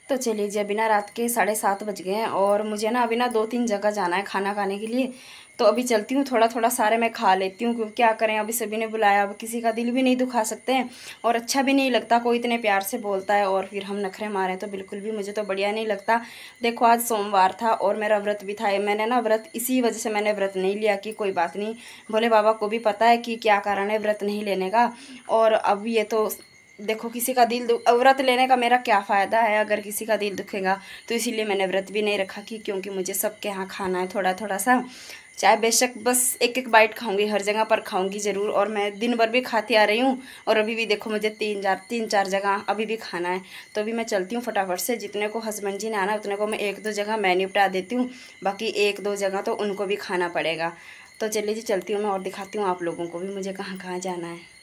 तो चलिए जी, अभी ना रात के 7:30 बज गए हैं और मुझे ना अभी ना 2-3 जगह जाना है खाना खाने के लिए। तो अभी चलती हूँ, थोड़ा थोड़ा सारे मैं खा लेती हूँ क्योंकि क्या करें, अभी सभी ने बुलाया, अब किसी का दिल भी नहीं दुखा सकते हैं और अच्छा भी नहीं लगता कोई इतने प्यार से बोलता है और फिर हम नखरे मारें तो बिल्कुल भी मुझे तो बढ़िया नहीं लगता। देखो आज सोमवार था और मेरा व्रत भी था, मैंने ना व्रत इसी वजह से मैंने व्रत नहीं लिया कि कोई बात नहीं, भोले बाबा को भी पता है कि क्या कारण है व्रत नहीं लेने का। और अब ये तो देखो किसी का दिल व्रत लेने का मेरा क्या फ़ायदा है अगर किसी का दिल दुखेगा। तो इसीलिए मैंने व्रत भी नहीं रखा कि क्योंकि मुझे सबके यहाँ खाना है थोड़ा थोड़ा सा, चाहे बेशक बस एक एक बाइट खाऊंगी, हर जगह पर खाऊंगी ज़रूर। और मैं दिन भर भी खाती आ रही हूँ और अभी भी देखो मुझे 3-4 जगह अभी भी खाना है। तो अभी मैं चलती हूँ फटाफट से, जितने को हस्बैंड जी ने आना उतने को मैं 1-2 जगह मैं निपटा देती हूँ, बाकी 1-2 जगह तो उनको भी खाना पड़ेगा। तो चलिए जी चलती हूँ मैं और दिखाती हूँ आप लोगों को भी मुझे कहाँ कहाँ जाना है।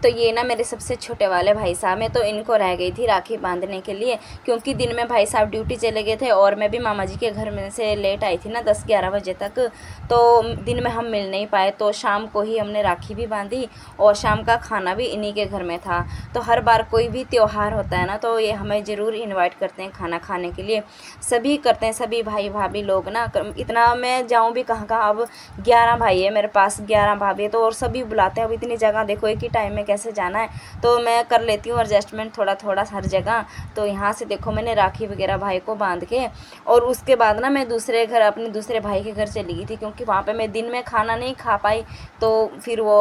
तो ये ना मेरे सबसे छोटे वाले भाई साहब हैं, तो इनको रह गई थी राखी बांधने के लिए क्योंकि दिन में भाई साहब ड्यूटी चले गए थे और मैं भी मामा जी के घर में से लेट आई थी ना 10-11 बजे तक, तो दिन में हम मिल नहीं पाए। तो शाम को ही हमने राखी भी बांधी और शाम का खाना भी इन्हीं के घर में था। तो हर बार कोई भी त्यौहार होता है ना तो ये हमें ज़रूर इन्वाइट करते हैं खाना खाने के लिए, सभी करते हैं, सभी भाई भाभी लोग ना। इतना मैं जाऊँ भी कहाँ कहाँ, अब 11 भाई है मेरे पास, 11 भाभी, तो और सभी बुलाते हैं। अब इतनी जगह देखो एक ही टाइम में कैसे जाना है, तो मैं कर लेती हूँ एडजस्टमेंट थोड़ा थोड़ा हर जगह। तो यहाँ से देखो मैंने राखी वगैरह भाई को बांध के और उसके बाद ना मैं दूसरे घर अपने दूसरे भाई के घर चली गई थी क्योंकि वहाँ पे मैं दिन में खाना नहीं खा पाई। तो फिर वो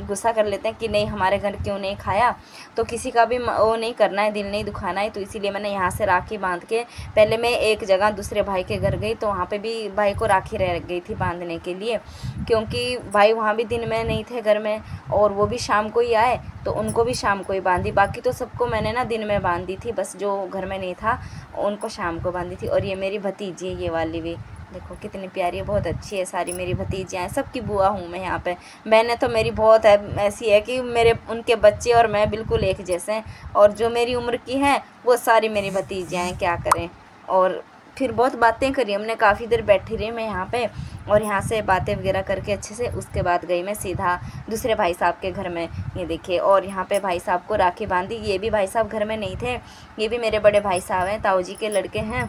गुस्सा कर लेते हैं कि नहीं हमारे घर क्यों नहीं खाया, तो किसी का भी वो नहीं करना है, दिल नहीं दुखाना है। तो इसीलिए मैंने यहाँ से राखी बांध के पहले मैं एक जगह दूसरे भाई के घर गई, तो वहाँ पे भी भाई को राखी रह गई थी बांधने के लिए क्योंकि भाई वहाँ भी दिन में नहीं थे घर में और वो भी शाम को ही आए, तो उनको भी शाम को ही बांधी। बाकी तो सबको मैंने ना दिन में बांधी थी, बस जो घर में नहीं था उनको शाम को बांधी थी। और ये मेरी भतीजी है, ये वाली भी देखो कितनी प्यारी है, बहुत अच्छी है, सारी मेरी भतीजियाँ हैं, सबकी बुआ हूँ मैं यहाँ पे। बहनें तो मेरी बहुत है, ऐसी है कि मेरे उनके बच्चे और मैं बिल्कुल एक जैसे हैं, और जो मेरी उम्र की हैं वो सारी मेरी भतीजियाँ हैं, क्या करें। और फिर बहुत बातें करी हमने, काफ़ी देर बैठी रही मैं यहाँ पे और यहाँ से बातें वगैरह करके अच्छे से उसके बाद गई मैं सीधा दूसरे भाई साहब के घर में। ये देखिए, और यहाँ पे भाई साहब को राखी बांधी। ये भी भाई साहब घर में नहीं थे, ये भी मेरे बड़े भाई साहब हैं, ताऊ जी के लड़के हैं,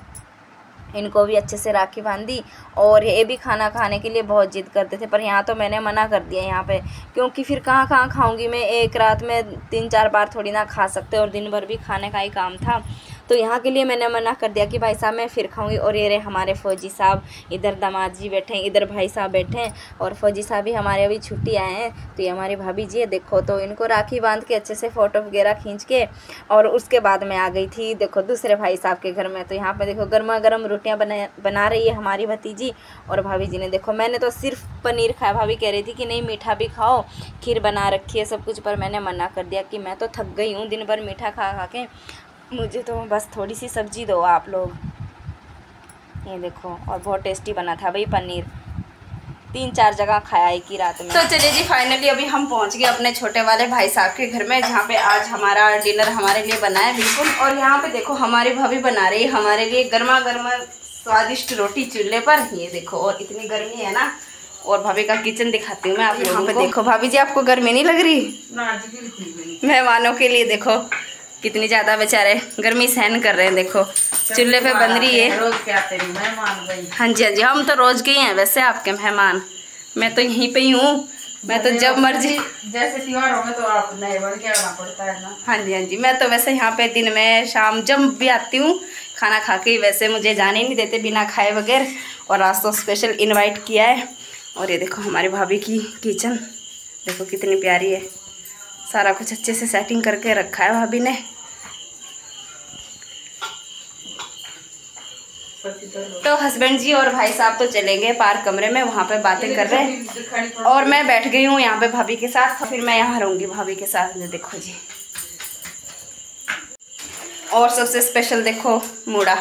इनको भी अच्छे से राखी बांधी। और ये भी खाना खाने के लिए बहुत जिद करते थे, पर यहाँ तो मैंने मना कर दिया यहाँ पे क्योंकि फिर कहाँ कहाँ खाऊंगी मैं, एक रात में 3-4 बार थोड़ी ना खा सकते और दिन भर भी खाने का ही काम था। तो यहाँ के लिए मैंने मना कर दिया कि भाई साहब मैं फिर खाऊंगी। और ये रहे हमारे फ़ौजी साहब, इधर दामाद जी बैठे हैं, इधर भाई साहब बैठे हैं और फ़ौजी साहब भी हमारे अभी छुट्टी आए हैं। तो ये हमारी भाभी जी है देखो, तो इनको राखी बांध के अच्छे से फ़ोटो वगैरह खींच के और उसके बाद मैं आ गई थी देखो दूसरे भाई साहब के घर में। तो यहाँ पर देखो गर्मा गर्म रोटियाँ बना रही है हमारी भतीजी और भाभी जी ने देखो, मैंने तो सिर्फ पनीर खाया, भाभी कह रही थी कि नहीं मीठा भी खाओ, खीर बना रखी है सब कुछ, पर मैंने मना कर दिया कि मैं तो थक गई हूँ दिन भर मीठा खा खा के, मुझे तो बस थोड़ी सी सब्जी दो आप लोग। ये देखो, और बहुत टेस्टी बना था भाई पनीर, 3-4 जगह खाया एक ही रात में। तो चलिए जी फाइनली अभी हम पहुंच गए अपने छोटे वाले भाई साहब के घर में, जहाँ पे आज हमारा डिनर हमारे लिए बना है बिल्कुल। और यहाँ पे देखो हमारी भाभी बना रही है हमारे लिए गर्मा गर्मा स्वादिष्ट रोटी चूल्हे पर, ये देखो। और इतनी गर्मी है ना, और भाभी का किचन दिखाती हूँ मैं आप यहाँ पे देखो। भाभी जी आपको गर्मी नहीं लग रही? मेहमानों के लिए देखो कितनी ज्यादा बेचारे गर्मी सहन कर रहे हैं, देखो चूल्हे पे बन रही है। रोज के आते हैं मेहमान भाई। हाँ जी हाँ जी, हम तो रोज के ही हैं वैसे आपके मेहमान, मैं तो यहीं पे ही हूँ, मैं तो जब मर्जी जैसे त्योहार होंगे तो आप नए बन के आना पड़ता है ना। हाँ जी हाँ जी, मैं तो वैसे यहाँ पे दिन में शाम जब भी आती हूँ खाना खा के, वैसे मुझे जाने नहीं देते बिना खाए बगैर, और आज तो स्पेशल इनवाइट किया है। और ये देखो हमारी भाभी की किचन देखो कितनी प्यारी है, सारा कुछ अच्छे से सेटिंग करके रखा है भाभी ने। तो हस्बैंड जी और भाई साहब तो चले गए पार कमरे में, वहाँ पे बातें कर रहे हैं और मैं बैठ गई हूँ यहाँ पे भाभी के साथ। फिर मैं यहाँ रहूँगी भाभी के साथ। देखो जी, और सबसे स्पेशल देखो मूड़ा,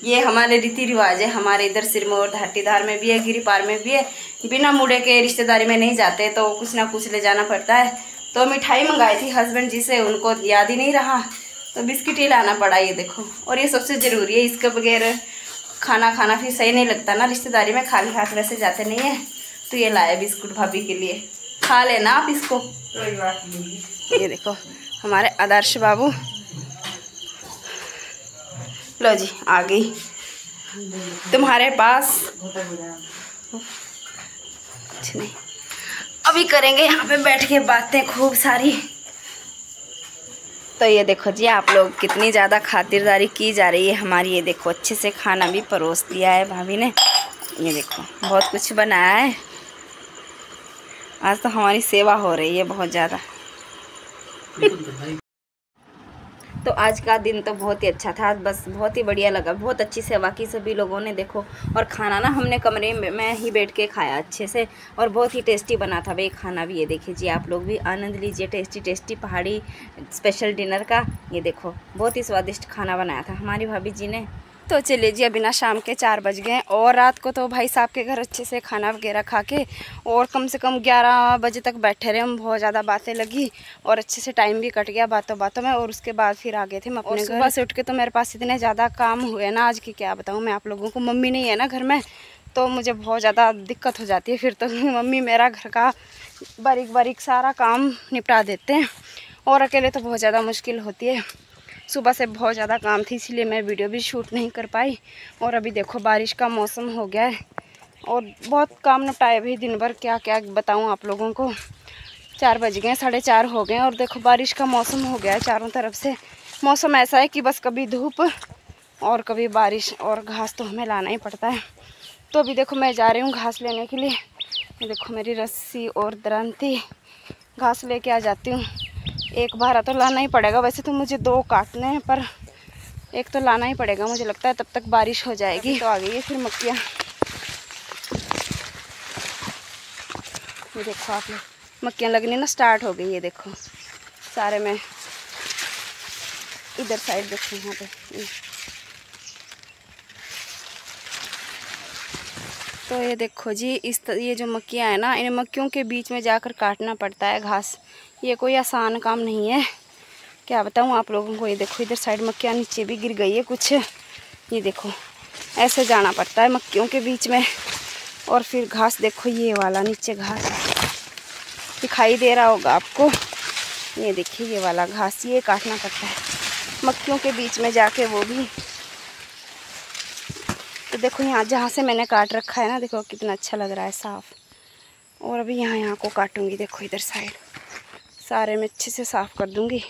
ये हमारे रीति रिवाज है, हमारे इधर सिरमौर धाटीधार में भी है, गिरिपार में भी है, बिना मूड़े के रिश्तेदारी में नहीं जाते, तो कुछ ना कुछ ले जाना पड़ता है। तो मिठाई मंगाई थी हस्बैंड जी से, उनको याद ही नहीं रहा तो बिस्किट ही लाना पड़ा, ये देखो। और ये सबसे ज़रूरी है, इसके बगैर खाना फिर सही नहीं लगता ना, रिश्तेदारी में खाली हाथ वैसे जाते नहीं है। तो ये लाया बिस्कुट भाभी के लिए, खा लेना आप इसको। कोई बात नहीं। ये देखो हमारे आदर्श बाबू लो जी आ गई तुम्हारे पास। कुछ नहीं, अभी करेंगे यहाँ पे बैठ के बातें खूब सारी। तो ये देखो जी आप लोग कितनी ज़्यादा खातिरदारी की जा रही है हमारी। ये देखो अच्छे से खाना भी परोस दिया है भाभी ने। ये देखो बहुत कुछ बनाया है। आज तो हमारी सेवा हो रही है बहुत ज़्यादा। तो आज का दिन तो बहुत ही अच्छा था, बस बहुत ही बढ़िया लगा, बहुत अच्छी सेवा की सभी लोगों ने देखो। और खाना ना हमने कमरे में ही बैठ के खाया अच्छे से, और बहुत ही टेस्टी बना था भाई खाना भी। ये देखिए जी आप लोग भी आनंद लीजिए टेस्टी टेस्टी पहाड़ी स्पेशल डिनर का। ये देखो बहुत ही स्वादिष्ट खाना बनाया था हमारी भाभी जी ने। तो चलिए जी अभी ना शाम के 4 बज गए, और रात को तो भाई साहब के घर अच्छे से खाना वगैरह खा के और कम से कम 11 बजे तक बैठे रहे हम। बहुत ज़्यादा बातें लगी और अच्छे से टाइम भी कट गया बातों बातों में। और उसके बाद फिर आ गए थे हम अपने घर। सुबह से उठ के तो मेरे पास इतने ज़्यादा काम हुए ना आज की क्या बताऊँ मैं आप लोगों को। मम्मी नहीं है ना घर में, तो मुझे बहुत ज़्यादा दिक्कत हो जाती है फिर तो। मम्मी मेरा घर का बारीक बारीक सारा काम निपटा देते हैं, और अकेले तो बहुत ज़्यादा मुश्किल होती है। सुबह से बहुत ज़्यादा काम थी इसलिए मैं वीडियो भी शूट नहीं कर पाई। और अभी देखो बारिश का मौसम हो गया है और बहुत काम निपटाए भाई दिन भर, क्या क्या बताऊँ आप लोगों को। 4 बज गए, 4:30 हो गए, और देखो बारिश का मौसम हो गया है चारों तरफ से। मौसम ऐसा है कि बस कभी धूप और कभी बारिश, और घास तो हमें लाना ही पड़ता है। तो अभी देखो मैं जा रही हूँ घास लेने के लिए। ये देखो मेरी रस्सी और दरांती, घास लेके आ जाती हूँ। एक भारा तो लाना ही पड़ेगा, वैसे तो मुझे 2 काटने हैं पर एक तो लाना ही पड़ेगा मुझे लगता है, तब तक बारिश हो जाएगी। तो आ गई है फिर मक्खियाँ। ये देखो आप लोग मक्खियाँ लगनी ना स्टार्ट हो गई। ये देखो सारे में इधर साइड देखो यहाँ पे। तो ये देखो जी ये जो मक्खियाँ हैं ना, इन मक्खियों के बीच में जाकर काटना पड़ता है घास। ये कोई आसान काम नहीं है, क्या बताऊँ आप लोगों को। ये देखो इधर साइड मक्खियाँ नीचे भी गिर गई है कुछ। ये देखो ऐसे जाना पड़ता है मक्खियों के बीच में। और फिर घास देखो ये वाला नीचे घास दिखाई दे रहा होगा आपको। ये देखिए ये वाला घास, ये काटना पड़ता है मक्खियों के बीच में जाके, वो भी। तो देखो यहाँ जहाँ से मैंने काट रखा है ना, देखो कितना अच्छा लग रहा है साफ़। और अभी यहाँ को काटूँगी, देखो इधर साइड सारे में अच्छे से साफ़ कर दूँगी।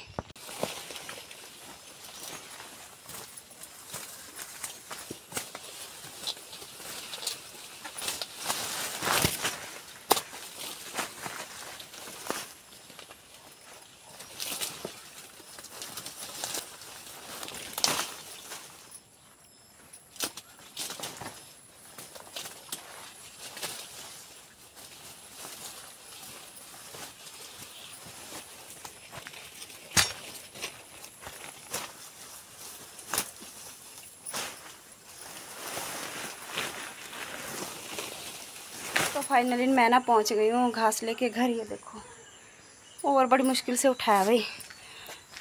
तो फाइनली मैं ना पहुंच गई हूँ घास लेके घर। ये देखो और बड़ी मुश्किल से उठाया भाई।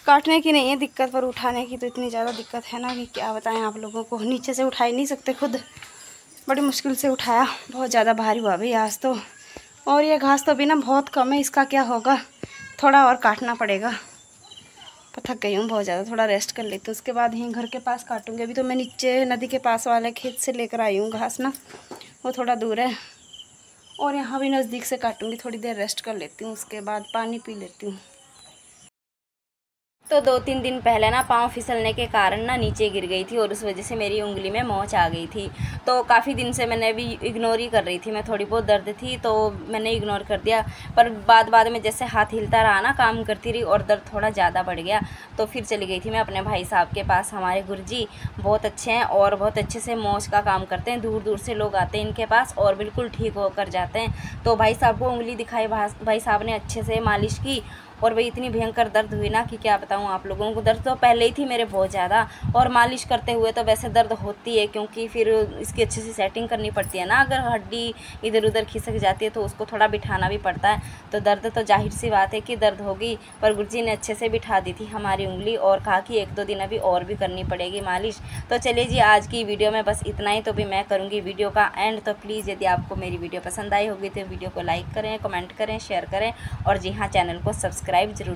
काटने की नहीं है दिक्कत, पर उठाने की तो इतनी ज़्यादा दिक्कत है ना कि क्या बताएं आप लोगों को। नीचे से उठा ही नहीं सकते खुद, बड़ी मुश्किल से उठाया। बहुत ज़्यादा भारी हुआ भाई आज तो। और ये घास तो अभी ना बहुत कम है, इसका क्या होगा, थोड़ा और काटना पड़ेगा। थक गई हूँ बहुत ज़्यादा, थोड़ा रेस्ट कर लेती हूँ, उसके बाद यहीं घर के पास काटूँगी। अभी तो मैं नीचे नदी के पास वाले खेत से लेकर आई हूँ घास ना, वो थोड़ा दूर है। और यहाँ भी नज़दीक से काटूँगी, थोड़ी देर रेस्ट कर लेती हूँ, उसके बाद पानी पी लेती हूँ। तो 2-3 दिन पहले ना पाँव फिसलने के कारण ना नीचे गिर गई थी, और उस वजह से मेरी उंगली में मोच आ गई थी। तो काफ़ी दिन से मैंने भी इग्नोर ही कर रही थी, मैं थोड़ी बहुत दर्द थी तो मैंने इग्नोर कर दिया। पर बाद में जैसे हाथ हिलता रहा ना, काम करती रही, और दर्द थोड़ा ज़्यादा बढ़ गया। तो फिर चली गई थी मैं अपने भाई साहब के पास। हमारे गुरुजी बहुत अच्छे हैं और बहुत अच्छे से मोच का काम करते हैं। दूर दूर से लोग आते हैं इनके पास और बिल्कुल ठीक होकर जाते हैं। तो भाई साहब को उंगली दिखाई, भाई साहब ने अच्छे से मालिश की, और भाई इतनी भयंकर दर्द हुई ना कि क्या बताऊँ आप लोगों को। दर्द तो पहले ही थी मेरे बहुत ज़्यादा, और मालिश करते हुए तो वैसे दर्द होती है, क्योंकि फिर इसकी अच्छे से सेटिंग करनी पड़ती है ना। अगर हड्डी इधर उधर खिसक जाती है तो उसको थोड़ा बिठाना भी पड़ता है। तो दर्द तो जाहिर सी बात है कि दर्द होगी, पर गुरुजी ने अच्छे से बिठा दी थी हमारी उंगली, और कहा कि 1-2 दिन अभी और भी करनी पड़ेगी मालिश। तो चलिए जी आज की वीडियो में बस इतना ही। तो भी मैं करूँगी वीडियो का एंड। तो प्लीज़ यदि आपको मेरी वीडियो पसंद आई होगी तो वीडियो को लाइक करें, कमेंट करें, शेयर करें, और जी हाँ चैनल को सब्सक्राइब जरूर